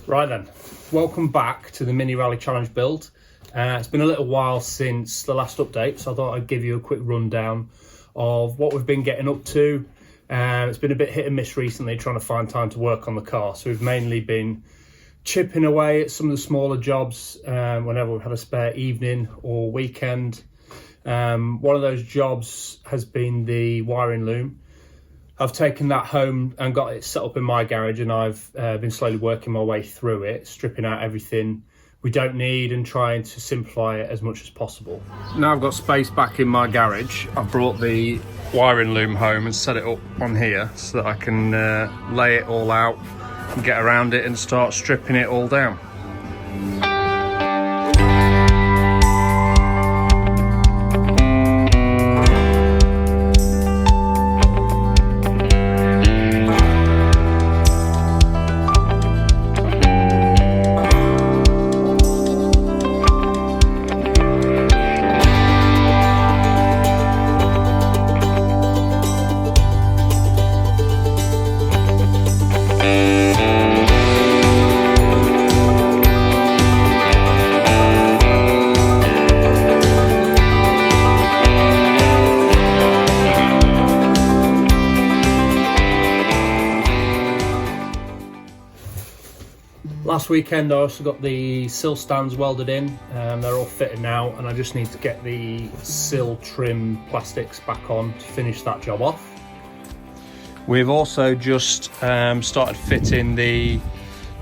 Right then, welcome back to the mini rally challenge build. It's been a little while since the last update, so I thought I'd give you a quick rundown of what we've been getting up to. It's been a bit hit and miss recently trying to find time to work on the car, so we've mainly been chipping away at some of the smaller jobs whenever we've had a spare evening or weekend. One of those jobs has been the wiring loom. I've taken that home and got it set up in my garage, and I've been slowly working my way through it, stripping out everything we don't need and trying to simplify it as much as possible. Now I've got space back in my garage, I've brought the wiring loom home and set it up on here so that I can lay it all out and get around it and start stripping it all down. Last weekend I also got the sill stands welded in, they're all fitted now, and I just need to get the sill trim plastics back on to finish that job off. We've also just started fitting the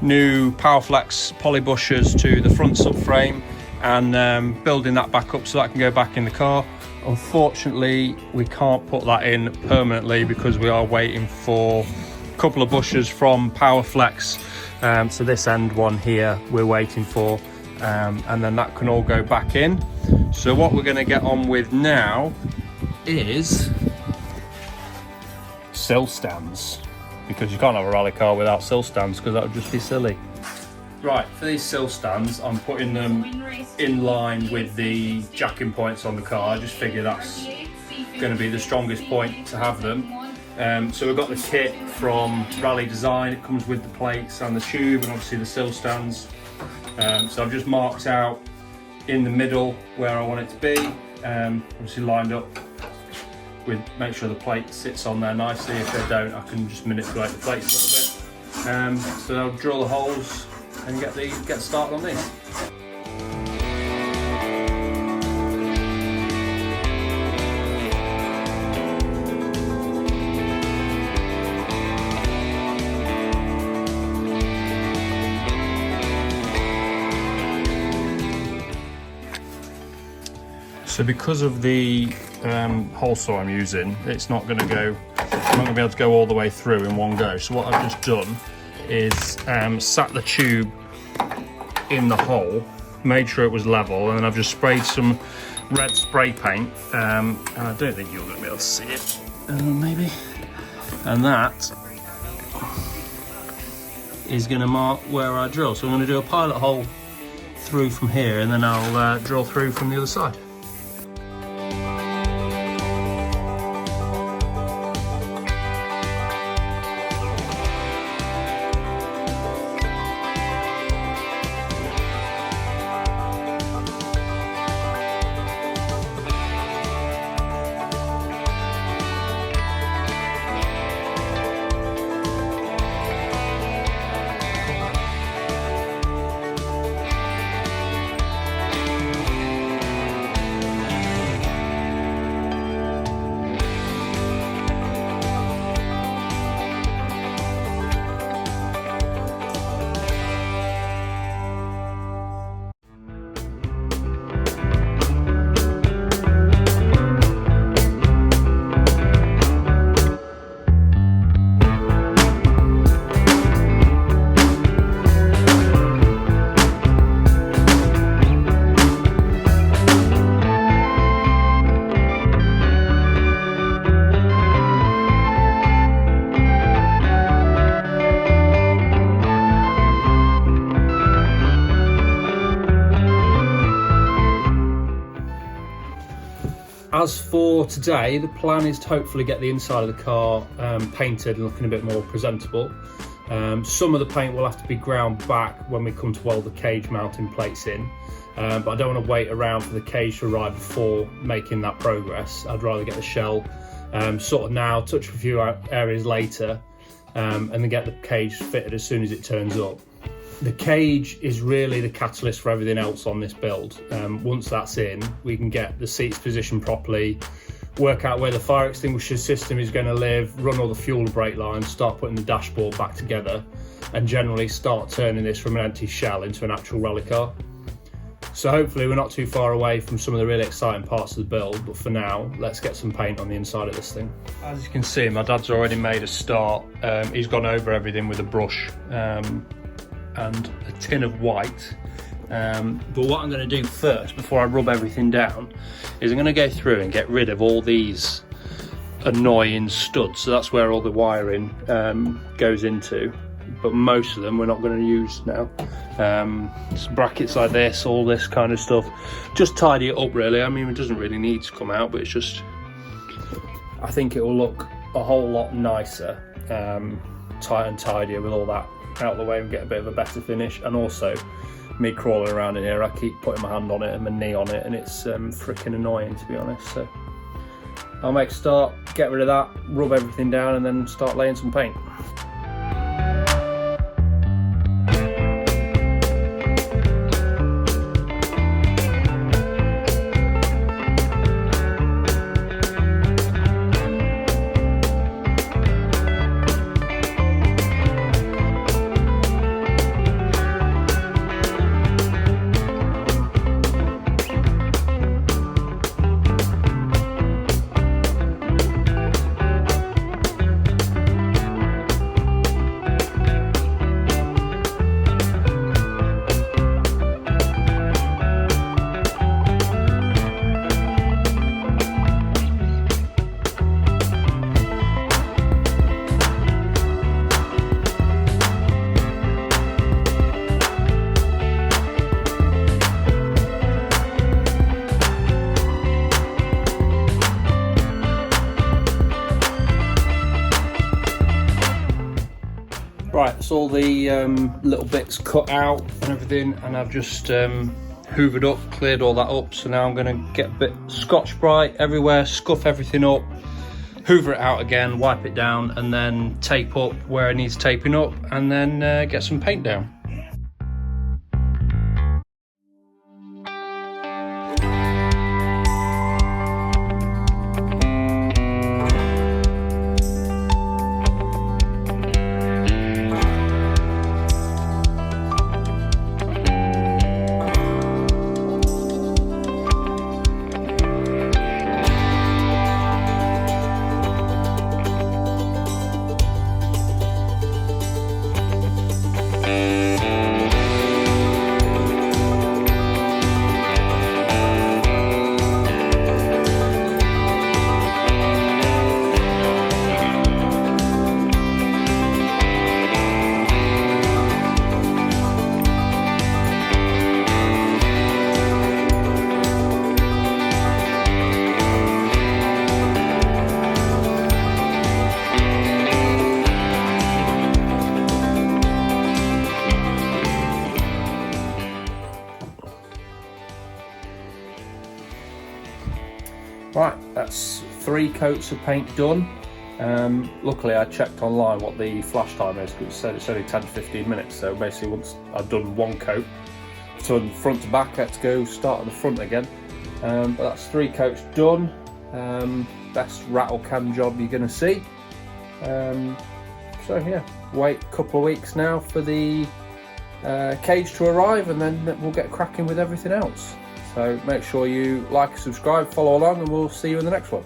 new Powerflex poly bushers to the front subframe and building that back up so that can go back in the car. Unfortunately, we can't put that in permanently because we are waiting for a couple of bushers from Powerflex. So this end one here we're waiting for, and then that can all go back in. So what we're going to get on with now is sill stands, because you can't have a rally car without sill stands because that would just be silly. Right, for these sill stands I'm putting them in line with the jacking points on the car. I just figure that's going to be the strongest point to have them. So we've got the kit from Rally Design. It comes with the plates and the tube and obviously the sill stands. So I've just marked out in the middle where I want it to be, obviously lined up with, make sure the plate sits on there nicely. If they don't, I can just manipulate the plates a little bit. So I'll drill the holes and get started on these. So because of the hole saw I'm using, it's not going to go, I'm not going to be able to go all the way through in one go. So what I've just done is sat the tube in the hole, made sure it was level, and then I've just sprayed some red spray paint, and I don't think you're going to be able to see it, maybe, and that is going to mark where I drill. So I'm going to do a pilot hole through from here, and then I'll drill through from the other side. As for today, the plan is to hopefully get the inside of the car painted and looking a bit more presentable. Some of the paint will have to be ground back when we come to weld the cage mounting plates in, but I don't want to wait around for the cage to arrive before making that progress. I'd rather get the shell sorted now, touch a few areas later, and then get the cage fitted as soon as it turns up. The cage is really the catalyst for everything else on this build. Once that's in, we can get the seats positioned properly, work out where the fire extinguisher system is going to live, run all the fuel and brake lines, start putting the dashboard back together, and generally start turning this from an empty shell into an actual rally car. So hopefully we're not too far away from some of the really exciting parts of the build, but for now, let's get some paint on the inside of this thing. As you can see, my dad's already made a start. He's gone over everything with a brush and a tin of white. But what I'm going to do first, before I rub everything down, is I'm going to go through and get rid of all these annoying studs. So that's where all the wiring goes into, but most of them we're not going to use now. Some brackets like this, all this kind of stuff, just tidy it up really. I mean, it doesn't really need to come out, but it's just, I think it will look a whole lot nicer, tight and tidier with all that out of the way, and get a bit of a better finish. And also, me crawling around in here, I keep putting my hand on it and my knee on it, and it's freaking annoying, to be honest. So I'll make a start, get rid of that, rub everything down, and then start laying some paint. Right, that's all the little bits cut out and everything, and I've just hoovered up, cleared all that up. So now I'm going to get a bit Scotch-Brite everywhere, scuff everything up, hoover it out again, wipe it down, and then tape up where it needs taping up, and then get some paint down. Right, that's 3 coats of paint done. Luckily I checked online what the flash time is, because it said it's only 10 to 15 minutes. So basically once I've done 1 coat, from front to back, let's go start at the front again. But that's 3 coats done. Best rattle can job you're going to see. So yeah, wait a couple of weeks now for the cage to arrive, and then we'll get cracking with everything else. So make sure you like, subscribe, follow along, and we'll see you in the next one.